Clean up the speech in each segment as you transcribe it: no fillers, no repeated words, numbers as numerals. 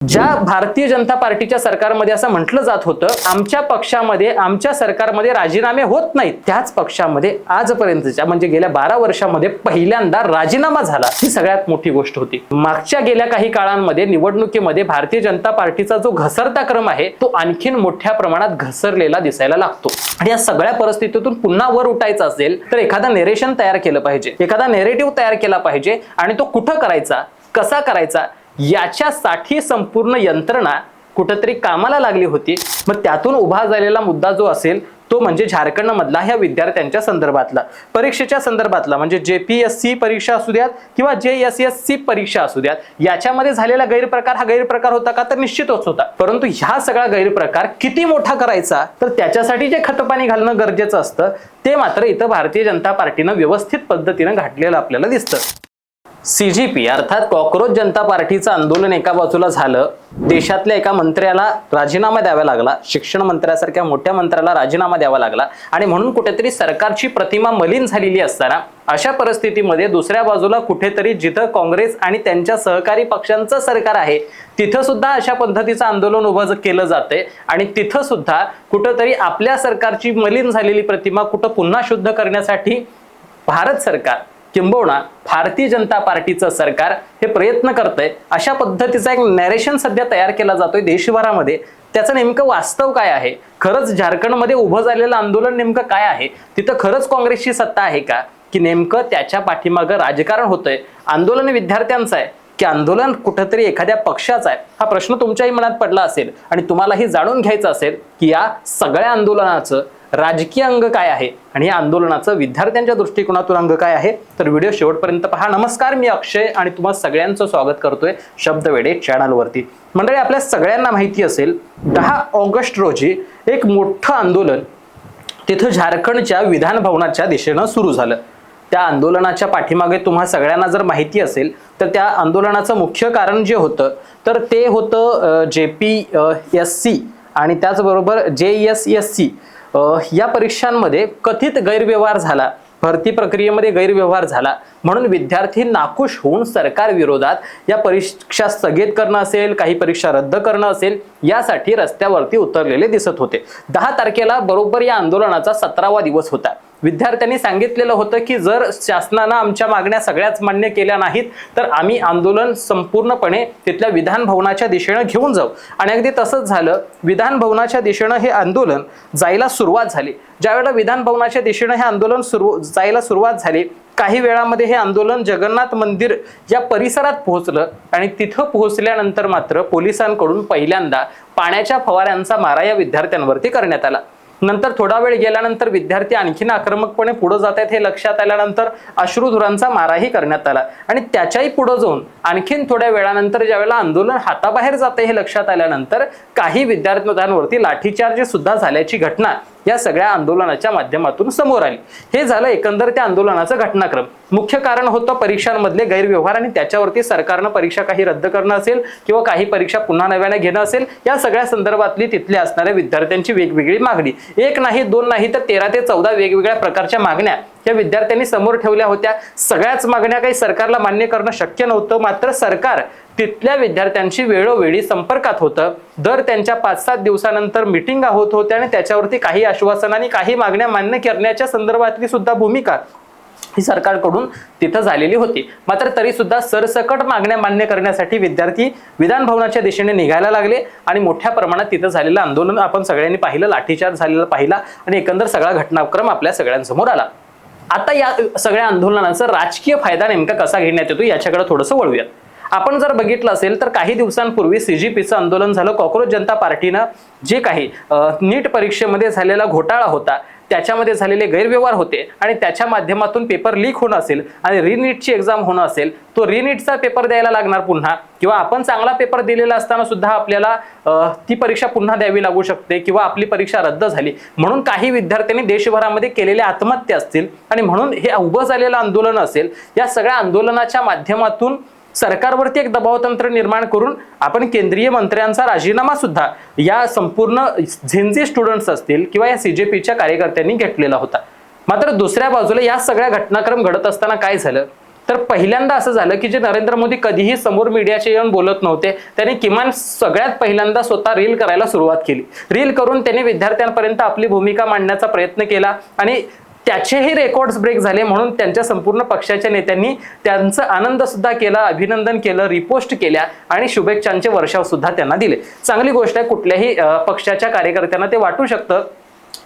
ज्या भारतीय जनता पार्टीच्या सरकारमध्ये असं म्हटलं जात होतं, आमच्या पक्षामध्ये आमच्या सरकारमध्ये राजीनामे होत नाहीत, त्याच पक्षामध्ये आजपर्यंतच्या म्हणजे गेल्या 12 वर्षामध्ये पहिल्यांदा राजीनामा झाला। ही सगळ्यात मोठी गोष्ट होती। मागच्या गेल्या काही काळांमध्ये निवडणुकीमध्ये भारतीय जनता पार्टीचा जो घसरता क्रम आहे तो आणखीन मोठ्या प्रमाणात घसरलेला दिसायला लागतो। आणि या सगळ्या परिस्थितीतून पुन्हा वर उठायचं असेल तर एखादा नेरेशन तयार केलं पाहिजे, एखादा नेरेटिव्ह तयार केला पाहिजे आणि तो कुठं करायचा, कसा करायचा याच्यासाठी संपूर्ण यंत्रणा कुठेतरी कामाला लागली होती। मग त्यातून उभा झालेला मुद्दा जो असेल तो म्हणजे झारखंड मधला ह्या विद्यार्थ्यांच्या संदर्भातला, परीक्षेच्या संदर्भातला, म्हणजे JPSC परीक्षा असू द्यात किंवा JSSC परीक्षा असू द्यात, याच्यामध्ये झालेला गैरप्रकार हा गैरप्रकार होता का, तर निश्चितच होता। परंतु ह्या सगळा गैरप्रकार किती मोठा करायचा तर त्याच्यासाठी जे खतपाणी घालणं गरजेचं असतं ते मात्र इथं भारतीय जनता पार्टीनं व्यवस्थित पद्धतीनं घातलेलं आपल्याला दिसतं। CGP अर्थात कॉकरोच जनता पार्टीचं आंदोलन एका बाजूला झालं, देशातल्या एका मंत्र्याला राजीनामा द्यावा लागला, शिक्षण मंत्र्यासारख्या मोठ्या मंत्र्याला राजीनामा द्यावा लागला आणि म्हणून कुठेतरी सरकारची प्रतिमा मलिन झालेली असताना अशा परिस्थितीमध्ये दुसऱ्या बाजूला कुठेतरी जिथं काँग्रेस आणि त्यांच्या सहकारी पक्षांचं सरकार आहे तिथं सुद्धा अशा पद्धतीचं आंदोलन उभं केलं जाते आणि तिथं सुद्धा कुठेतरी आपल्या सरकारची मलिन झालेली प्रतिमा कुठं पुन्हा शुद्ध करण्यासाठी भारत सरकार किंबहुना भारतीय जनता पार्टीचं सरकार हे प्रयत्न करतंय। अशा पद्धतीचा एक नॅरेशन सध्या तयार केला जातोय देशभरामध्ये। त्याचं नेमकं वास्तव काय आहे, खरंच झारखंडमध्ये उभं झालेलं आंदोलन नेमकं काय आहे, तिथं खरंच काँग्रेसची सत्ता आहे का, की नेमकं त्याच्या पाठीमागं राजकारण होतंय, आंदोलन विद्यार्थ्यांचं आहे की आंदोलन कुठेतरी एखाद्या पक्षाचा आहे, हा प्रश्न तुमच्याही मनात पडला असेल आणि तुम्हालाही जाणून घ्यायचं असेल की या सगळ्या आंदोलनाचं राजकीय अंग काय आहे आणि या आंदोलनाचं विद्यार्थ्यांच्या दृष्टिकोनातून अंग काय आहे, तर व्हिडिओ शेवटपर्यंत पहा। नमस्कार, मी अक्षय आणि तुम्हा सगळ्यांचं स्वागत करतोय शब्दवेडे चॅनलवरती। मंडळी, आपल्या सगळ्यांना माहिती असेल 10 ऑगस्ट रोजी एक मोठं आंदोलन तिथं झारखंडच्या विधान भवनाच्या दिशेनं सुरू झालं। त्या आंदोलनाच्या पाठीमागे तुम्हा सगळ्यांना जर माहिती असेल तर त्या आंदोलनाचं मुख्य कारण जे होतं तर ते होतं JPSC आणि त्याचबरोबर JSSC या परीक्षांमध्ये कथित गैरव्यवहार झाला, भरती प्रक्रियेमध्ये गैरव्यवहार झाला म्हणून विद्यार्थी नाखुश होऊन सरकार विरोधात या परीक्षा स्थगित करणं असेल, काही परीक्षा रद्द करणं असेल यासाठी रस्त्यावरती उतरलेले दिसत होते। 10 तारखेला बरोबर या आंदोलनाचा 17वा दिवस होता। विद्यार्थ्यांनी सांगितलेलं होतं की जर शासनानं आमच्या मागण्या सगळ्याच मान्य केल्या नाहीत तर आम्ही आंदोलन संपूर्णपणे तिथल्या विधान भवनाच्या दिशेनं घेऊन जाऊ आणि अगदी तसंच झालं। विधान भवनाच्या दिशेनं हे आंदोलन जायला सुरुवात झाली। ज्यावेळेला विधान भवनाच्या दिशेनं हे आंदोलन जायला सुरुवात झाली, काही वेळामध्ये हे आंदोलन जगन्नाथ मंदिर या परिसरात पोहोचलं आणि तिथं पोहोचल्यानंतर मात्र पोलिसांकडून पहिल्यांदा पाण्याच्या फवाऱ्यांचा मारा या विद्यार्थ्यांवरती करण्यात आला। नंतर थोडा वेळ गेल्यानंतर विद्यार्थी आणखीन आक्रमकपणे पुढे जात आहेत हे लक्षात आल्यानंतर अश्रुधुरांचा माराही करण्यात आला आणि त्याच्याही पुढे जाऊन आणखीन थोड्या वेळानंतर ज्यावेळेला आंदोलन हाताबाहेर जाते हे लक्षात आल्यानंतर काही विद्यार्थ्यांवरती लाठीचार्ज सुद्धा झाल्याची घटना या सगळ्या आंदोलनाच्या माध्यमातून समोर आली। हे झालं एकंदर त्या आंदोलनाचा घटनाक्रम। मुख्य कारण होतं परीक्षांमधले गैरव्यवहार आणि त्याच्यावरती सरकारनं परीक्षा काही रद्द करणं असेल किंवा काही परीक्षा पुन्हा नव्याने घेणं असेल, या सगळ्या संदर्भातली तिथल्या असणाऱ्या विद्यार्थ्यांची वेगवेगळी मागणी, एक नाही दोन नाही तर 13 ते 14 वेगवेगळ्या प्रकारच्या मागण्या या विद्यार्थ्यांनी समोर ठेवल्या होत्या। सगळ्याच मागण्या काही सरकारला मान्य करणं शक्य नव्हतं, मात्र सरकार तिथल्या विद्यार्थ्यांची वेळोवेळी संपर्कात होतं। दर त्यांच्या 5-7 दिवसानंतर मीटिंगा होत होत्या आणि त्याच्यावरती काही आश्वासनांनी काही मागण्या मान्य करण्याच्या संदर्भातली सुद्धा भूमिका ही सरकारकडून तिथं झालेली होती। मात्र तरी सुद्धा सरसकट मागण्या मान्य करण्यासाठी विद्यार्थी विधान भवनाच्या दिशेने निघायला लागले आणि मोठ्या प्रमाणात तिथं झालेलं आंदोलन आपण सगळ्यांनी पाहिलं, लाठीचार्ज झालेला पाहिला आणि एकंदर सगळा घटनाक्रम आपल्या सगळ्यांसमोर आला। आता या सगळ्या आंदोलनाचा राजकीय फायदा नेमका कसा घेण्यात येतो याच्याकडे थोडंसं वळूयात। आपण जर बघितलं असेल तर काही दिवसांपूर्वी CGPचं आंदोलन झालं। कॉकरोच जनता पार्टीनं जे काही नीट परीक्षेमध्ये झालेला घोटाळा होता, त्याच्यामध्ये झालेले गैरव्यवहार होते आणि त्याच्या माध्यमातून पेपर लीक होणं असेल आणि रिनीटची एक्झाम होणं असेल, तो रिनीटचा पेपर द्यायला लागणार पुन्हा, किंवा आपण चांगला पेपर दिलेला असताना सुद्धा आपल्याला ती परीक्षा पुन्हा द्यावी लागू शकते किंवा आपली परीक्षा रद्द झाली म्हणून काही विद्यार्थ्यांनी देशभरामध्ये केलेल्या आत्महत्या असतील आणि म्हणून हे उभं झालेलं आंदोलन असेल, या सगळ्या आंदोलनाच्या माध्यमातून सरकारवरती एक दबाव तंत्र निर्माण करून आपण केंद्रीय मंत्र्यांचा राजीनामा सुद्धा या संपूर्ण झेनझी स्टुडंट्स असतील किंवा या CGPच्या कार्यकर्त्यांनी घेतलेला होता। मात्र दुसऱ्या बाजूला या सगळ्या घटनाक्रम घडत असताना काय झालं तर पहिल्यांदा असं झालं की जे नरेंद्र मोदी कधीही समोर मीडियाचे येऊन बोलत नव्हते, त्यांनी किमान सगळ्यात पहिल्यांदा स्वतः रील करायला सुरुवात केली. रील करून त्यांनी विद्यार्थ्यांपर्यंत आपली भूमिका मांडण्याचा प्रयत्न केला आणि त्याचेही रेकॉर्ड्स ब्रेक झाले. म्हणून त्यांच्या संपूर्ण पक्षाच्या नेत्यांनी त्यांचं आनंद सुद्धा केला, अभिनंदन केलं, रिपोस्ट केल्या आणि शुभेच्छांचे वर्षाव सुद्धा त्यांना दिले. चांगली गोष्ट आहे. कुठल्याही पक्षाच्या कार्यकर्त्यांना ते वाटू शकतं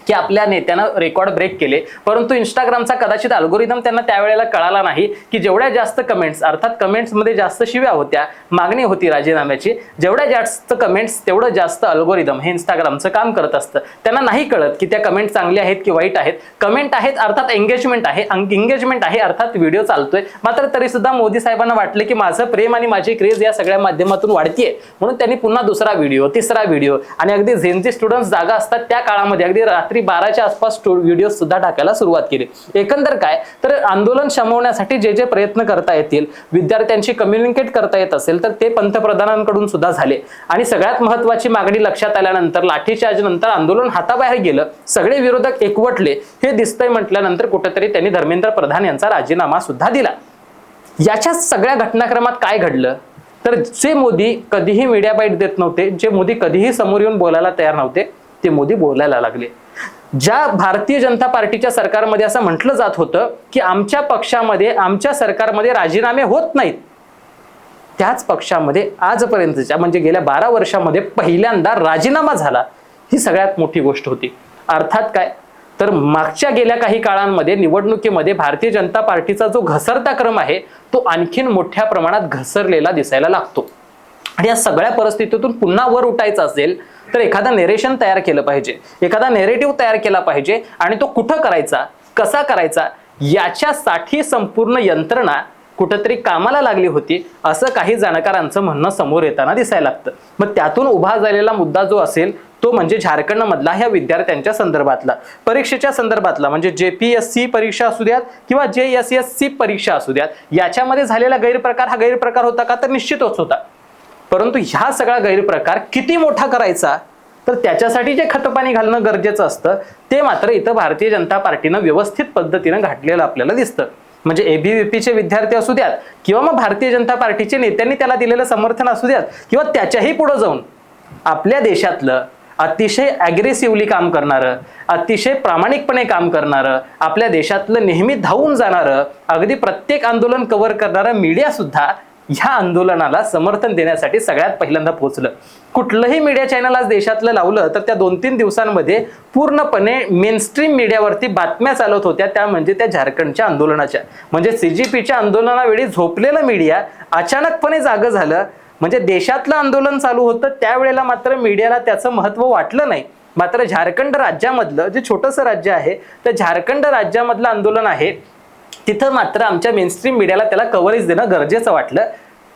की आपल्या नेत्यानं रेकॉर्ड ब्रेक केले, परंतु इंस्टाग्रामचा कदाचित अल्गोरिदम त्यांना त्यावेळेला कळाला नाही की जेवढ्या जास्त कमेंट्स, अर्थात कमेंट्समध्ये जास्त शिव्या होत्या, मागणी होती राजीनाम्याची, जेवढ्या जास्त कमेंट्स तेवढं जास्त अल्गोरिदम हे इंस्टाग्रामचं काम करत असतं. त्यांना नाही कळत की त्या कमेंट चांगल्या आहेत की वाईट आहेत. कमेंट आहेत अर्थात एंगेजमेंट आहे अर्थात व्हिडिओ चालतोय. मात्र तरी सुद्धा मोदी साहेबांना वाटले की माझं प्रेम आणि माझी क्रेज या सगळ्या माध्यमातून वाढतीये, म्हणून त्यांनी पुन्हा दुसरा व्हिडिओ, तिसरा व्हिडिओ आणि अगदी झेनची स्टुडंट्स जागा असतात त्या काळामध्ये अगदी रात्री 12च्या आसपास व्हिडिओ सुद्धा टाकायला सुरुवात केली. एकंदर काय तर आंदोलन शमवण्यासाठी जे जे प्रयत्न करता येतील, विद्यार्थ्यांशी कम्युनिकेट करता येत असेल तर ते पंतप्रधानांकडून सुद्धा झाले. आणि सगळ्यात महत्त्वाची मागणी लक्षात आल्यानंतर, लाठीचार्ज नंतर आंदोलन हाताबाहेर गेलं, सगळे विरोधक एकवटले हे दिसतंय म्हटल्यानंतर कुठेतरी त्यांनी धर्मेंद्र प्रधान यांचा राजीनामा सुद्धा दिला. याच्या सगळ्या घटनाक्रमात काय घडलं तर जे मोदी कधीही मीडिया बाईट देत नव्हते, जे मोदी कधीही समोर येऊन बोलायला तयार नव्हते, ते मोदी बोलायला लागले. ज्या भारतीय जनता पार्टीच्या सरकारमध्ये असं म्हटलं जात होतं की आमच्या पक्षामध्ये, आमच्या सरकारमध्ये राजीनामे होत नाहीत, त्याच पक्षामध्ये आजपर्यंतच्या म्हणजे गेल्या 12 वर्षामध्ये पहिल्यांदा राजीनामा झाला. ही सगळ्यात मोठी गोष्ट होती. अर्थात काय तर मागच्या गेल्या काही काळांमध्ये निवडणुकीमध्ये भारतीय जनता पार्टीचा जो घसरता क्रम आहे तो आणखीन मोठ्या प्रमाणात घसरलेला दिसायला लागतो. आणि या सगळ्या परिस्थितीतून पुन्हा वर उठायचं असेल तर एखादा नेरेशन तयार केलं पाहिजे, एखादा नेरेटिव्ह तयार केला पाहिजे आणि तो कुठं करायचा, कसा करायचा याच्यासाठी संपूर्ण यंत्रणा कुठंतरी कामाला लागली होती, असं काही जाणकारांचं म्हणणं समोर येताना दिसायला लागतं. मग त्यातून उभा झालेला मुद्दा जो असेल तो म्हणजे झारखंड मधला ह्या विद्यार्थ्यांच्या संदर्भातला, परीक्षेच्या संदर्भातला, म्हणजे JPSC परीक्षा असू द्यात किंवा JSSC परीक्षा असू द्यात, याच्यामध्ये झालेला गैरप्रकार हा गैरप्रकार होता का तर निश्चितच होता. परंतु ह्या सगळा गैरप्रकार किती मोठा करायचा तर त्याच्यासाठी जे खतपाणी घालणं गरजेचं असतं ते मात्र इथं भारतीय जनता पार्टीनं व्यवस्थित पद्धतीनं घातलेलं आपल्याला दिसतं. म्हणजे ABVPचे विद्यार्थी असू द्यात किंवा मग भारतीय जनता पार्टीचे नेत्यांनी त्याला दिलेलं समर्थन असू द्यात किंवा त्याच्याही पुढे जाऊन आपल्या देशातलं अतिशय अग्रेसिव्हली काम करणारं, अतिशय प्रामाणिकपणे काम करणारं, आपल्या देशातलं नेहमी धावून जाणारं, अगदी प्रत्येक आंदोलन कव्हर करणारं मीडिया सुद्धा ह्या आंदोलनाला समर्थन देण्यासाठी सगळ्यात पहिल्यांदा पोहोचलं. कुठलंही मीडिया चॅनल आज देशातलं लावलं तर त्या 2-3 दिवसांमध्ये पूर्णपणे मेनस्ट्रीम मीडियावरती बातम्या चालत होत्या, त्या म्हणजे त्या झारखंडच्या आंदोलनाच्या. म्हणजे CGPच्या आंदोलनावेळी झोपलेलं मीडिया अचानकपणे जागं झालं. म्हणजे देशातलं आंदोलन चालू होतं त्यावेळेला मात्र मीडियाला त्याचं महत्त्व वाटलं नाही. मात्र झारखंड राज्यामधलं जे छोटंसं राज्य आहे त्या झारखंड राज्यामधलं आंदोलन आहे तिथं मात्र आमच्या मेनस्ट्रीम मीडियाला त्याला कव्हरेज देणं गरजेचं वाटलं.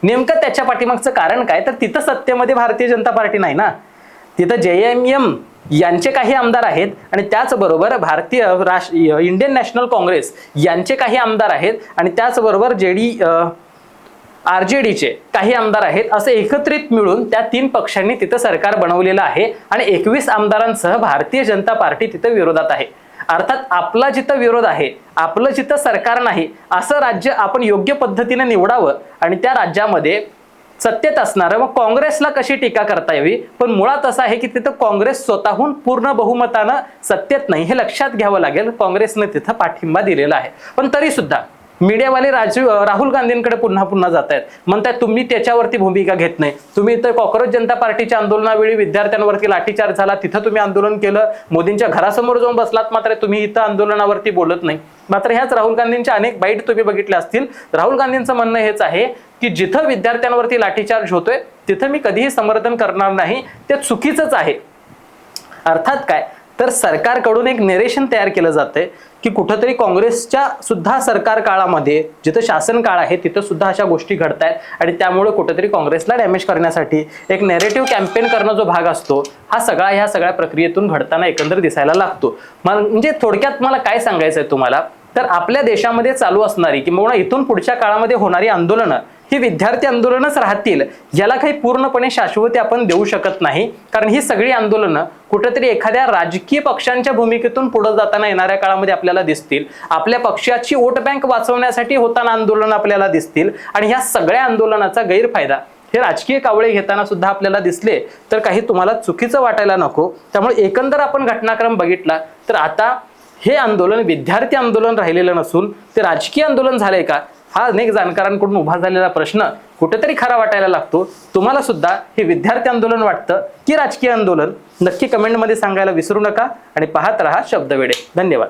नेमकं त्याच्या पाठीमागचं कारण काय तर तिथं सत्तेमध्ये भारतीय जनता पार्टी नाही ना, तिथं JMM यांचे काही आमदार आहेत आणि त्याचबरोबर इंडियन नॅशनल काँग्रेस यांचे काही आमदार आहेत आणि त्याचबरोबर RJDचे काही आमदार आहेत. असे एकत्रित मिळून त्या 3 पक्षांनी तिथं सरकार बनवलेलं आहे आणि 21 आमदारांसह भारतीय जनता पार्टी तिथं विरोधात आहे. अर्थात आपला जिथं विरोध आहे, आपलं जिथं सरकार नाही असं राज्य आपण योग्य पद्धतीने निवडावं आणि त्या राज्यामध्ये सत्तेत असणारं मग काँग्रेसला कशी टीका करता यावी. पण मुळात असं आहे की तिथं काँग्रेस स्वतःहून पूर्ण बहुमतानं सत्तेत नाही हे लक्षात घ्यावं लागेल. काँग्रेसने तिथं पाठिंबा दिलेला आहे. पण तरी सुद्धा मीडियावाले राहुल गांधींकडे पुन्हा पुन्हा जात आहेत, म्हणतात तुम्ही त्याच्यावरती भूमिका घेत नाही. तुम्ही इथं कॉक्रोच जनता पार्टीच्या आंदोलनावेळी विद्यार्थ्यांवरती लाठीचार्ज झाला, तिथं तुम्ही आंदोलन केलं, मोदींच्या घरासमोर जाऊन बसलात, मात्र तुम्ही इथं आंदोलनावरती बोलत नाही. मात्र ह्याच राहुल गांधींच्या अनेक बाईट तुम्ही बघितल्या असतील. राहुल गांधींचं म्हणणं हेच आहे की जिथं विद्यार्थ्यांवरती लाठीचार्ज होतोय तिथं मी कधीही समर्थन करणार नाही, ते चुकीचंच आहे. अर्थात काय तर सरकारकडून एक नेरेशन तयार केलं जातंय की कुठंतरी काँग्रेसच्या सुद्धा सरकार काळामध्ये जिथं शासन काळ आहे तिथं सुद्धा अशा गोष्टी घडतायत आणि त्यामुळे कुठंतरी काँग्रेसला डॅमेज करण्यासाठी एक नॅरेटिव्ह कॅम्पेन करणं जो भाग असतो हा सगळा ह्या सगळ्या प्रक्रियेतून घडताना एकंदर दिसायला लागतो. म्हणजे थोडक्यात मला काय सांगायचं आहे तुम्हाला तर आपल्या देशामध्ये चालू असणारी किंवा इथून पुढच्या काळामध्ये होणारी आंदोलनं ही विद्यार्थी आंदोलनच राहतील याला काही पूर्णपणे शाश्वती आपण देऊ शकत नाही, कारण ही सगळी आंदोलनं कुठेतरी एखाद्या राजकीय पक्षांच्या भूमिकेतून पुढे जाताना येणाऱ्या काळामध्ये आपल्याला दिसतील, आपल्या पक्षाची वोट बँक वाचवण्यासाठी होताना आंदोलन आपल्याला दिसतील, आणि ह्या सगळ्या आंदोलनाचा गैरफायदा हे राजकीय कावळे घेताना सुद्धा आपल्याला दिसले तर काही तुम्हाला चुकीचं वाटायला नको. त्यामुळे एकंदर आपण घटनाक्रम बघितला तर आता हे आंदोलन विद्यार्थी आंदोलन राहिलेलं नसून ते राजकीय आंदोलन झालंय का, हा अनेक जाणकारांकडून उभा झालेला प्रश्न कुठेतरी खरा वाटायला लागतो. तुम्हाला सुद्धा हे विद्यार्थी आंदोलन वाटतं की राजकीय आंदोलन, नक्की कमेंटमध्ये सांगायला विसरू नका आणि पाहत रहा शब्दवेडे. धन्यवाद.